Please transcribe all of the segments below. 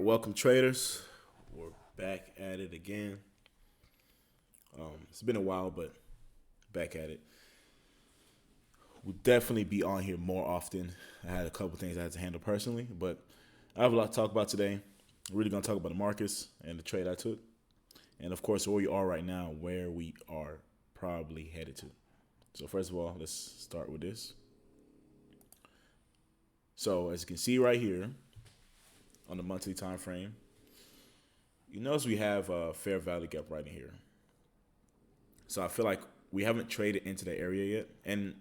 Welcome traders. We're back at it again. It's been a while, but back at it. We'll definitely be on here more often. I had a couple things I had to handle personally, but I have a lot to talk about today. We're really going to talk about the markets and the trade I took. And of course, where we are right now, where we are probably headed to. So first of all, let's start with this. So as you can see right here on the monthly time frame, you notice we have a fair value gap right in here. So I feel like we haven't traded into that area yet. And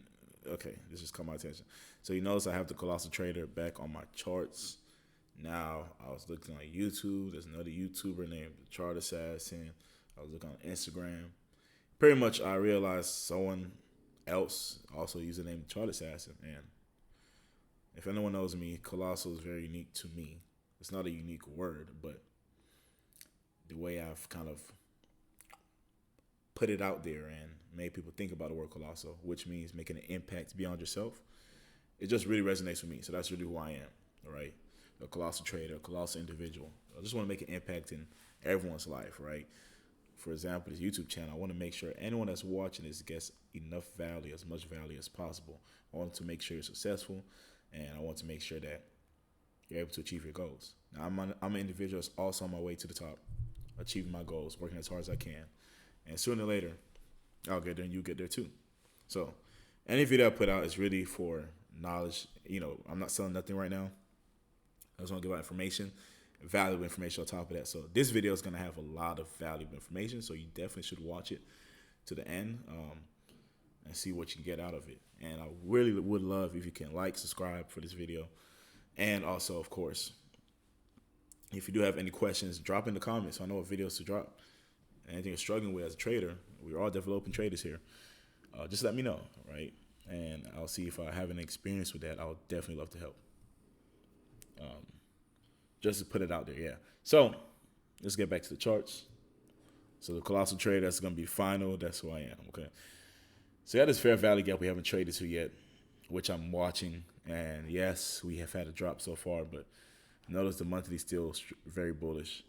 okay, this just caught my attention. So you notice I have the Colossal Trader back on my charts. Now I was looking on YouTube. There's another YouTuber named the Chart Assassin. I was looking on Instagram. Pretty much I realized someone else also used the name the Chart Assassin. And if anyone knows me, Colossal is very unique to me. It's not a unique word, but the way I've kind of put it out there and made people think about the word colossal, which means making an impact beyond yourself, it just really resonates with me. So that's really who I am, all right? A colossal trader, a colossal individual. I just want to make an impact in everyone's life, right? For example, this YouTube channel, I want to make sure anyone that's watching this gets enough value, as much value as possible. I want to make sure you're successful, and I want to make sure that you're able to achieve your goals. Now, I'm an individual that's also on my way to the top, achieving my goals, working as hard as I can. And sooner or later, I'll get there and you get there too. So any video I put out is really for knowledge. You know, I'm not selling nothing right now. I just want to give out information, valuable information on top of that. So this video is going to have a lot of valuable information. So you definitely should watch it to the end and see what you can get out of it. And I really would love if you can like, subscribe for this video. And also, of course, if you do have any questions, drop in the comments. So I know what videos to drop. Anything you're struggling with as a trader, we're all developing traders here. Just let me know, right? And I'll see if I have any experience with that. I'll definitely love to help. Just to put it out there, yeah. So let's get back to the charts. So the Colossal Trader, that's going to be final. That's who I am, okay? So yeah, this fair value gap we haven't traded to yet, which I'm watching. And yes, we have had a drop so far, but notice the monthly still very bullish.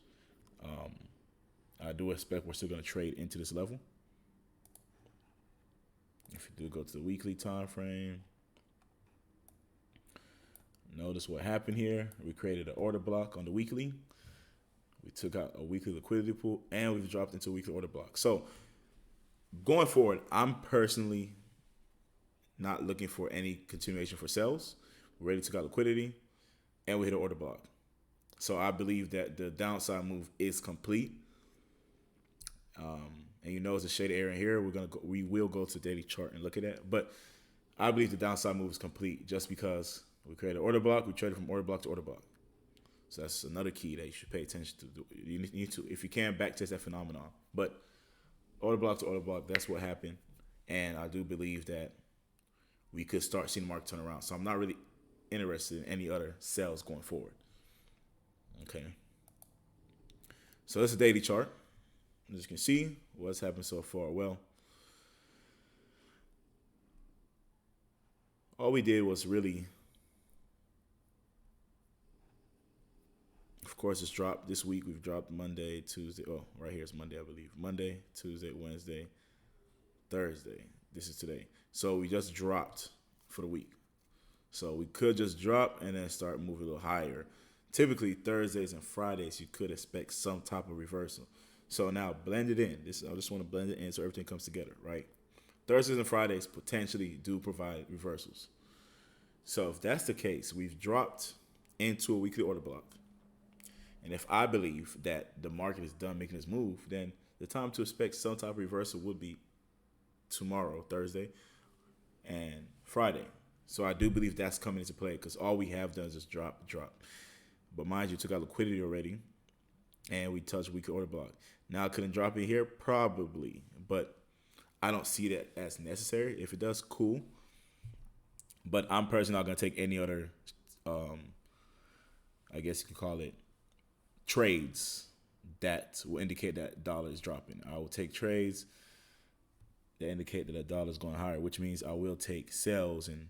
I do expect we're still going to trade into this level. If you do go to the weekly time frame, notice what happened here. We created an order block on the weekly. We took out a weekly liquidity pool, and we've dropped into a weekly order block. So going forward, I'm personally not looking for any continuation for sales. We already took out liquidity, and we hit an order block. So I believe that the downside move is complete. And you know, it's a shaded area here. We will go to the daily chart and look at that. But I believe the downside move is complete just because we created an order block. We traded from order block to order block. So that's another key that you should pay attention to. You need to, if you can, backtest that phenomenon. But order block to order block, that's what happened. And I do believe that we could start seeing the market turn around. So I'm not really interested in any other sales going forward. Okay. So that's a daily chart. As you can see, what's happened so far. Well, all we did was really, of course, it's dropped this week. We've dropped Monday, Tuesday. Oh, right here is Monday, I believe. Monday, Tuesday, Wednesday, Thursday. This is today. So we just dropped for the week. So we could just drop and then start moving a little higher. Typically, Thursdays and Fridays, you could expect some type of reversal. So now blend it in. I just want to blend it in so everything comes together, right? Thursdays and Fridays potentially do provide reversals. So if that's the case, we've dropped into a weekly order block. And if I believe that the market is done making this move, then the time to expect some type of reversal would be tomorrow, Thursday, and Friday. So I do believe that's coming into play because all we have done is just drop. But mind you, took out liquidity already, and we touched weekly order block. Now, couldn't drop it here? Probably, but I don't see that as necessary. If it does, cool. But I'm personally not going to take any other, I guess you could call it, trades that will indicate that dollar is dropping. I will take trades that indicate that the dollar is going higher, which means I will take sales in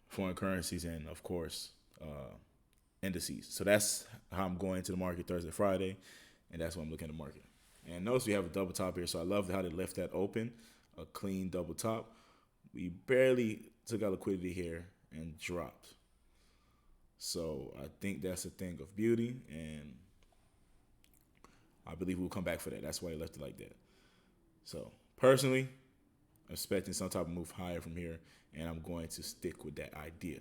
foreign currencies and, of course, indices. So that's how I'm going into the market Thursday, Friday, and that's what I'm looking at the market. And notice we have a double top here, so I love how they left that open, a clean double top. We barely took out liquidity here and dropped. So I think that's a thing of beauty, and I believe we'll come back for that. That's why I left it like that. So personally, I'm expecting some type of move higher from here, and I'm going to stick with that idea.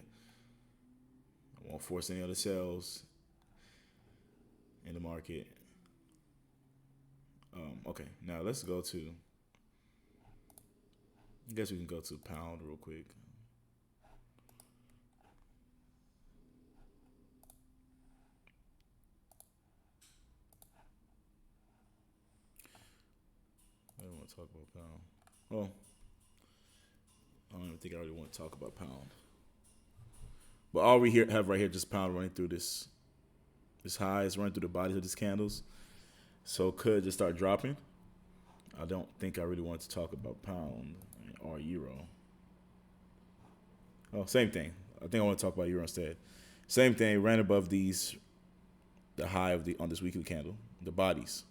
I won't force any other sells in the market. Okay, now let's go to, I guess we can go to pound real quick. I don't want to talk about pound. Well, I don't even think I really want to talk about pound. But all we have right here, just pound running through this high, is running through the bodies of these candles. So it could just start dropping. I don't think I really want to talk about pound or euro. Oh, same thing. I think I want to talk about euro instead. Same thing, ran above these, the high of the on this weekly candle, the bodies.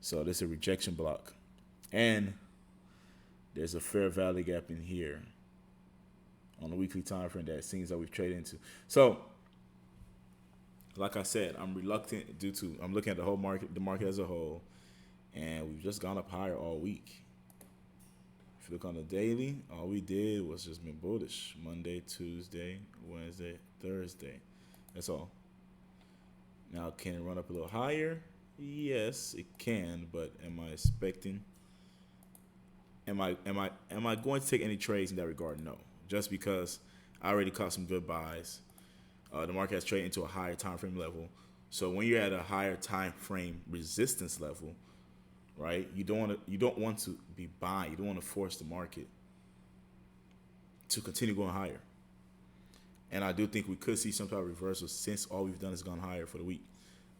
So this is a rejection block. And there's a fair value gap in here on the weekly time frame that seems that we've traded into. So, like I said, I'm reluctant due to I'm looking at the whole market, the market as a whole, and we've just gone up higher all week. If you look on the daily, all we did was just been bullish. Monday, Tuesday, Wednesday, Thursday. That's all. Now, can it run up a little higher? Yes, it can, but am I expecting? Am I going to take any trades in that regard? No. Just because I already caught some good buys. The market has traded into a higher time frame level. So when you're at a higher time frame resistance level, right? You don't want to be buying. You don't want to force the market to continue going higher. And I do think we could see some type of reversal since all we've done is gone higher for the week.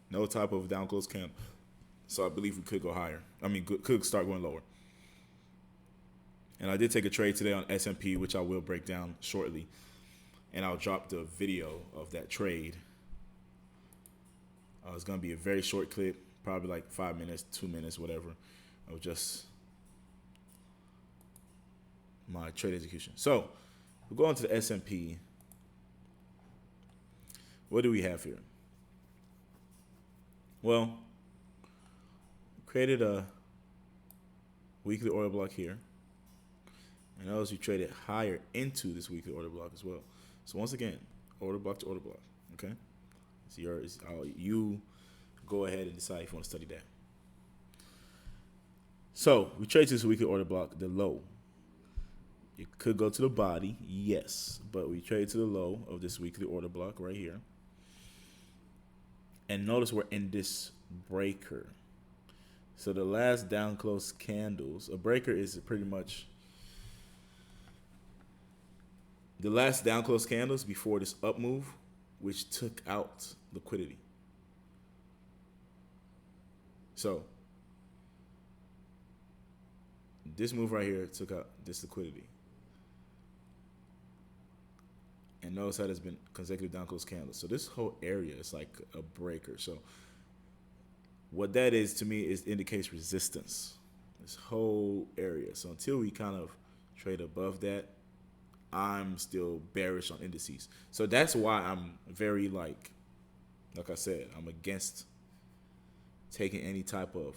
No type of down close candle. So I believe we could go higher. Could start going lower. And I did take a trade today on S&P, which I will break down shortly. And I'll drop the video of that trade. It's going to be a very short clip, probably like 5 minutes, 2 minutes, whatever, of just my trade execution. So we'll go on to the S&P. What do we have here? Well, created a weekly order block here. And notice we traded higher into this weekly order block as well. So once again, order block to order block. Okay, you go ahead and decide if you want to study that. So we trade this weekly order block, the low. It could go to the body, yes, but we trade to the low of this weekly order block right here. And notice we're in this breaker. So the last down close candles, a breaker is pretty much the last down close candles before this up move, which took out liquidity. So this move right here took out this liquidity. And notice how there's been consecutive down close candles. So this whole area is like a breaker. So what that is to me is indicates resistance. This whole area. So until we kind of trade above that, I'm still bearish on indices. So that's why I'm very like I said, I'm against taking any type of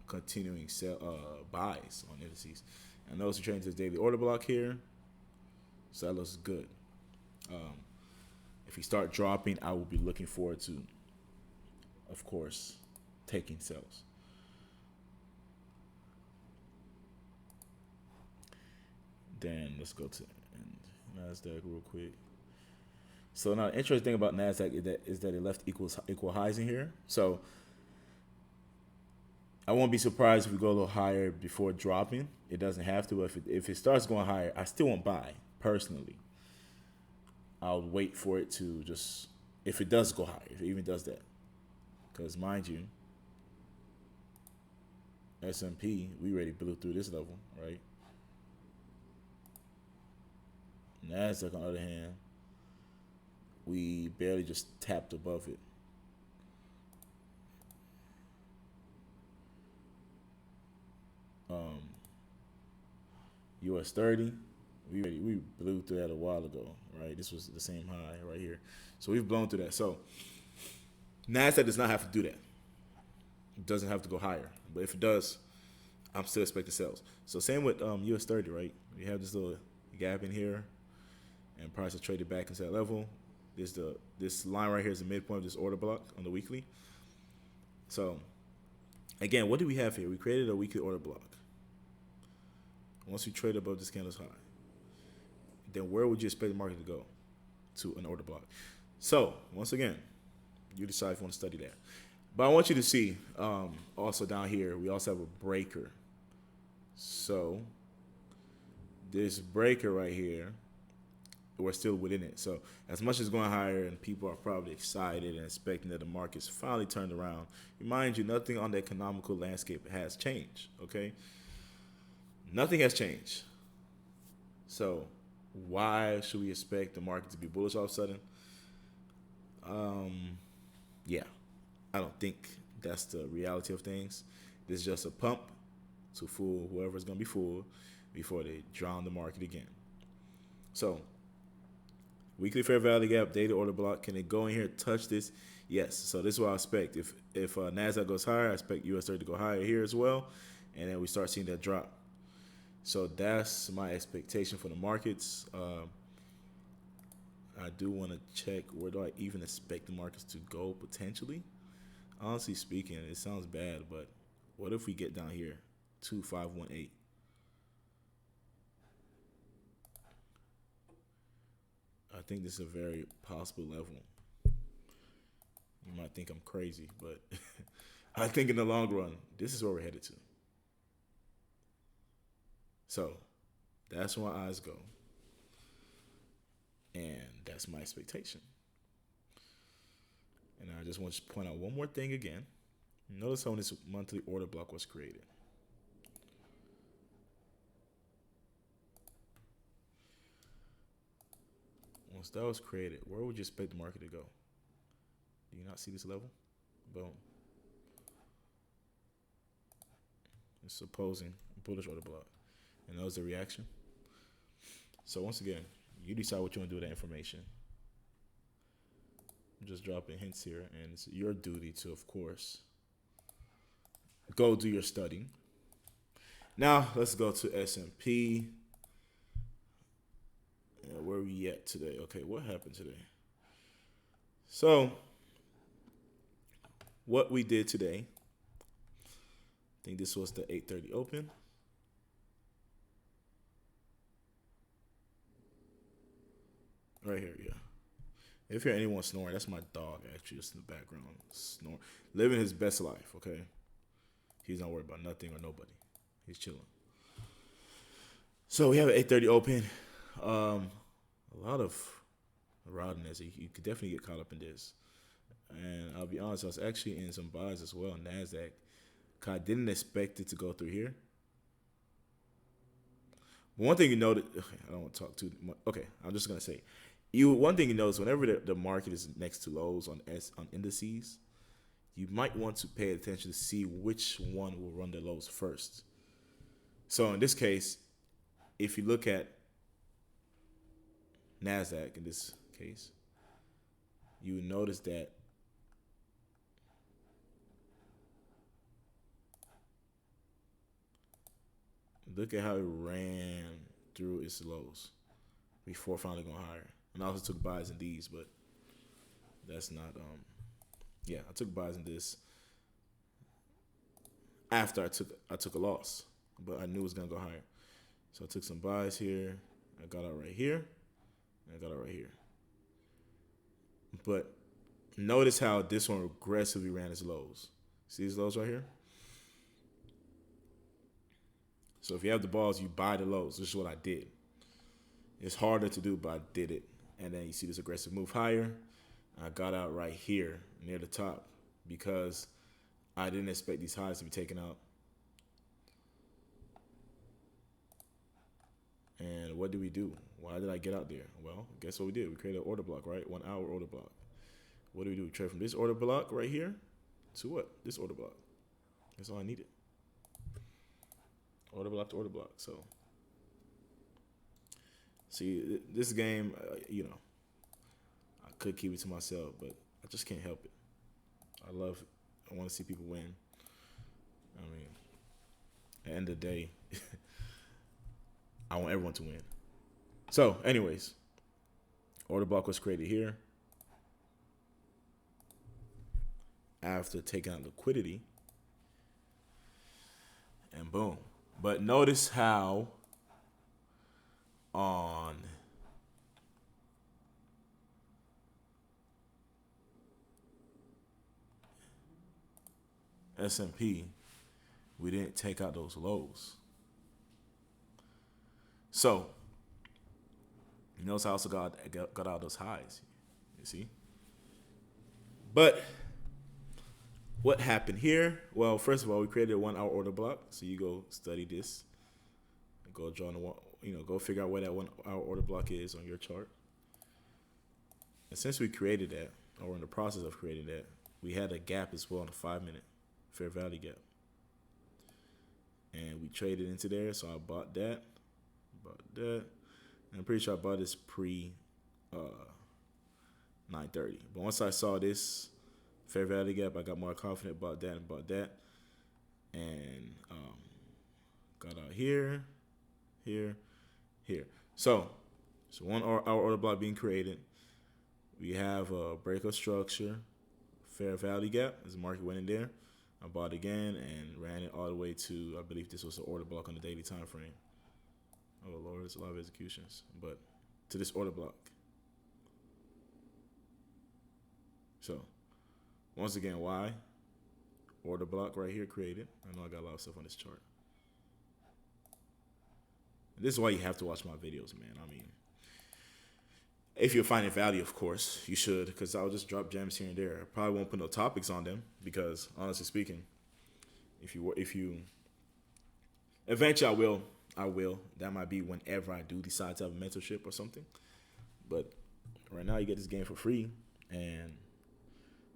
continuing buys on indices. And notice we're trading to this daily order block here. So that looks good. If we start dropping, I will be looking forward to, of course, taking sells. Then let's go to NASDAQ real quick. So now, the interesting thing about NASDAQ is that it left equal highs in here. So I won't be surprised if we go a little higher before dropping. It doesn't have to. If it starts going higher, I still won't buy personally. I'll wait for it to just, if it does go higher, if it even does that. Because mind you, S&P, we already blew through this level, right? NASDAQ, on the other hand, We barely just tapped above it. Um, US 30. We blew through that a while ago, right? This was the same high right here. So we've blown through that. So NASDAQ does not have to do that. It doesn't have to go higher. But if it does, I'm still expecting sales. So same with US 30, right? We have this little gap in here, and price has traded back into that level. This line right here is the midpoint of this order block on the weekly. So again, what do we have here? We created a weekly order block. Once we trade above this candle's high, then where would you expect the market to go? To an order block. So once again, you decide if you want to study that. But I want you to see also down here, we also have a breaker. So this breaker right here, we're still within it. So as much as going higher and people are probably excited and expecting that the market's finally turned around, remind you, nothing on the economical landscape has changed, okay? Nothing has changed. So why should we expect the market to be bullish all of a sudden? Yeah, I don't think that's the reality of things. This is just a pump to fool whoever's going to be fooled before they drown the market again. So weekly fair value gap, daily order block. Can it go in here, touch this? Yes. So this is what I expect. If NASDAQ goes higher, I expect US 30 to go higher here as well. And then we start seeing that drop. So that's my expectation for the markets. I do want to check, where do I even expect the markets to go potentially? Honestly speaking, it sounds bad, but what if we get down here, 2518? I think this is a very possible level. You might think I'm crazy, but I think in the long run, this is where we're headed to. So that's where my eyes go. And that's my expectation. And I just want to point out one more thing again. Notice how this monthly order block was created. Once that was created, where would you expect the market to go? Do you not see this level? Boom. It's supposing bullish order block. And that was the reaction. So once again, you decide what you want to do with that information. I'm just dropping hints here, and it's your duty to, of course, go do your studying. Now let's go to S&P. Where are we at today? Okay, what happened today? So what we did today, I think this was the 8:30 open. Right here, yeah. If you hear anyone snoring, that's my dog actually, just in the background, snoring, living his best life. Okay, he's not worried about nothing or nobody. He's chilling. So we have an 8:30 open. A lot of rottenness. You could definitely get caught up in this. And I'll be honest, I was actually in some buys as well on NASDAQ. Cause I didn't expect it to go through here. But one thing you notice, I don't want to talk too much. Okay, I'm just gonna say, one thing you notice whenever the market is next to lows on indices, you might want to pay attention to see which one will run the lows first. So in this case, if you look at NASDAQ in this case, you would notice that look at how it ran through its lows before finally going higher. And I also took buys in these, but that's not yeah, I took buys in this after I took a loss, but I knew it was gonna go higher. So I took some buys here. I got out right here. And I got out right here. But notice how this one aggressively ran its lows. See these lows right here? So if you have the balls, you buy the lows. This is what I did. It's harder to do, but I did it. And then you see this aggressive move higher. I got out right here near the top because I didn't expect these highs to be taken out. And what did we do? Why did I get out there? Well, guess what we did? We created an order block, right? 1 hour order block. What do we do? We trade from this order block right here to what? This order block. That's all I needed. Order block to order block. So, see, this game, I could keep it to myself, but I just can't help it. I love it. I want to see people win. I mean, at the end of the day, I want everyone to win. So, anyways, order block was created here. After taking out liquidity. And boom. But notice how on S&P, we didn't take out those lows. So, you notice I also got out those highs. You see? But what happened here? Well, first of all, we created a 1 hour order block. So you go study this. Go draw go figure out where that 1 hour order block is on your chart. And since we created that, or in the process of creating that, we had a gap as well on the 5-minute fair value gap. And we traded into there, so I bought that. And I'm pretty sure I bought this pre 9:30. But once I saw this fair value gap, I got more confident about that. And got out here. So 1 hour order block being created. We have a break of structure, fair value gap as the market went in there. I bought again and ran it all the way to, I believe this was the order block on the daily time frame. Oh Lord, it's a lot of executions. But to this order block. So once again, why? Order block right here created. I know I got a lot of stuff on this chart. And this is why you have to watch my videos, man. I mean, if you're finding value, of course, you should, because I'll just drop gems here and there. I probably won't put no topics on them because, honestly speaking, if you, eventually I will. That might be whenever I do decide to have a mentorship or something. But right now, you get this game for free, and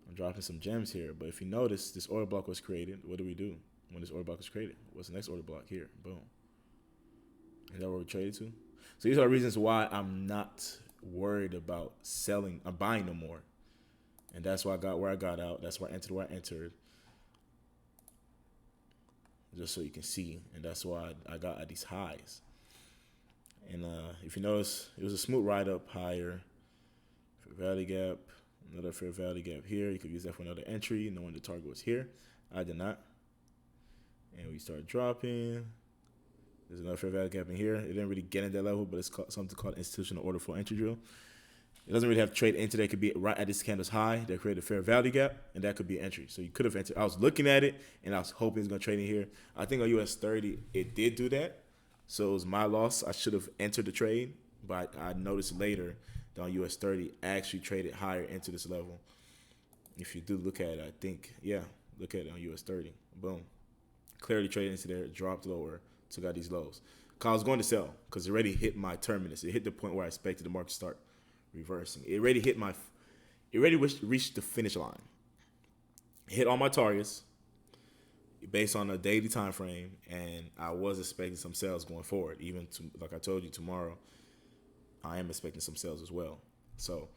I'm dropping some gems here. But if you notice, this order block was created. What do we do when this order block was created? What's the next order block here? Boom. Is that where we traded to? So these are the reasons why I'm not worried about selling or buying no more. And that's why I got where I got out. That's where I entered. Just so you can see. And that's why I got at these highs. And if you notice, it was a smooth ride up higher. Fair value gap. Another fair value gap here. You could use that for another entry, knowing the target was here. I did not. And we start dropping. There's another fair value gap in here. It didn't really get in that level, but it's something called institutional order flow entry drill. It doesn't really have to trade into that. It could be right at this candle's high that created a fair value gap, and that could be entry. So you could have entered. I was looking at it, and I was hoping it's going to trade in here. I think on US 30, it did do that. So it was my loss. I should have entered the trade, but I noticed later that on US 30, I actually traded higher into this level. If you do look at it, I think, look at it on US 30. Boom. Clearly traded into there, dropped lower, took out these lows. Cause I was going to sell because it already hit my terminus. It hit the point where I expected the market to start reversing. It already reached the finish line. It hit all my targets based on a daily time frame, and I was expecting some sales going forward. Even like I told you, tomorrow, I am expecting some sales as well. So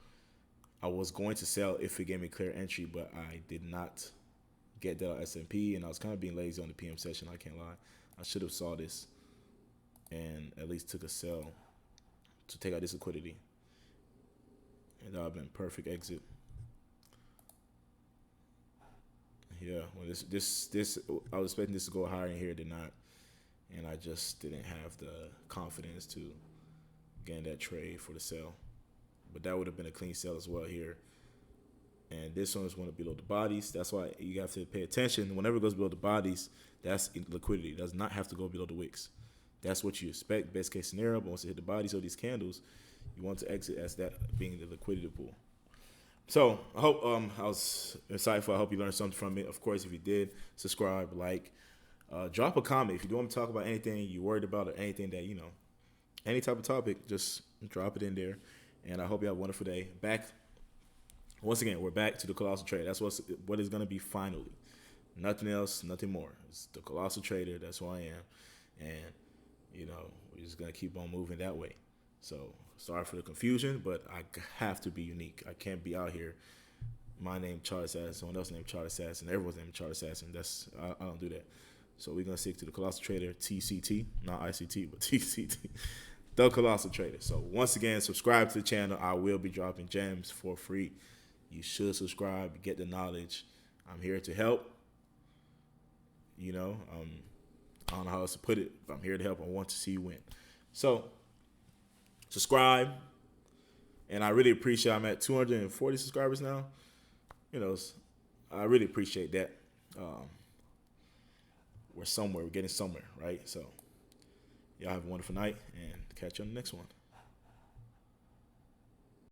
I was going to sell if it gave me clear entry, but I did not get that on S&P, and I was kind of being lazy on the PM session. I can't lie. I should have saw this and at least took a sell to take out this liquidity. And that would have been a perfect exit. Yeah, well, this I was expecting this to go higher in here, did not. And I just didn't have the confidence to gain that trade for the sell. But that would have been a clean sell as well here. And this one is one below the bodies. That's why you have to pay attention. Whenever it goes below the bodies, that's liquidity. It does not have to go below the wicks. That's what you expect, best case scenario. But once it hit the bodies of these candles, you want to exit as that being the liquidity pool. So I hope I was insightful. I hope you learned something from it. Of course, if you did, subscribe, like, drop a comment. If you do want to talk about anything you're worried about or anything that, any type of topic, just drop it in there. And I hope you have a wonderful day. Back once again, we're back to the Colossal Trader. That's what it's gonna be finally. Nothing else, nothing more. It's the Colossal Trader. That's who I am, and we're just gonna keep on moving that way. So sorry for the confusion, but I have to be unique. I can't be out here. My name Charlie Assassin, someone else named Charlie Assassin, everyone's named Charlie Assassin. I don't do that. So we're gonna stick to the Colossal Trader, TCT, not ICT, but TCT, the Colossal Trader. So once again, subscribe to the channel. I will be dropping gems for free. You should subscribe, get the knowledge. I'm here to help. I don't know how else to put it, but I'm here to help. I want to see you win. So subscribe, and I really appreciate. I'm at 240 subscribers now. I really appreciate that. We're getting somewhere, right? So y'all have a wonderful night, and catch you on the next one.